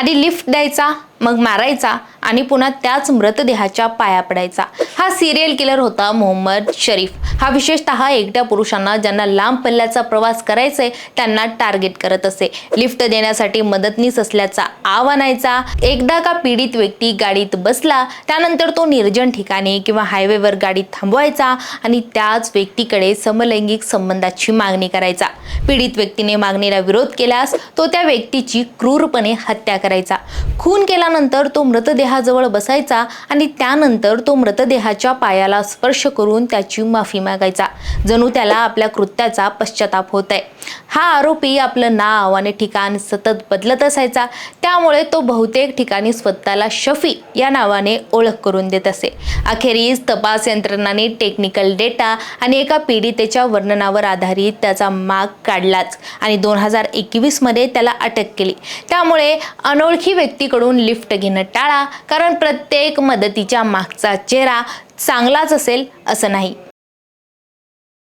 आधी लिफ्ट द्यायचा, मग मारायचा आणि पुन्हा त्याच मृतदेहाच्या पाया पडायचा। हा सिरियल किलर होता मोहम्मद शरीफ। हा विशेषतः एकट्या पुरुषांना ज्यांना लांब पल्ल्याचा प्रवास करायचाय त्यांना टार्गेट करत असे। लिफ्ट देण्यासाठी मदतनीस असल्याचा आव आणायचा। एकदा का पीडित व्यक्ती गाडीत बसला त्यानंतर तो निर्जन ठिकाणी किंवा हायवेवर गाडी थांबवायचा आणि त्याच व्यक्तीकडे समलैंगिक संबंधाची मागणी करायचा। पीडित व्यक्तीने मागणीला विरोध केल्यास तो त्या व्यक्तीची क्रूरपणे हत्या करायचा। खून केल्यानंतर तो मृतदेहाजवळ बसायचा आणि त्यानंतर तो मृतदेहाच्या पायाला स्पर्श करून त्याची माफी मागायचा, जणू त्याला आपल्या कृत्याचा पश्चाताप होतय। हा आरोपी आपलं नाव आणि ठिकाण सतत बदलत असायचा, त्यामुळे तो बहुतेक ठिकाणी स्वतःला शफी या नावाने ओळख करून देत असे। अखेरीस तपास यंत्रणांनी टेक्निकल डेटा आणि एका पीडितेच्या वर्णनावर आधारित त्याचा माग काढलाच आणि 2021 मध्ये त्याला अटक केली। त्यामुळे अनोळखी व्यक्तीकडून लिफ्ट घेणं टाळा, कारण प्रत्येक मदतीच्या मागचा चेहरा चांगलाच असेल असं नाही।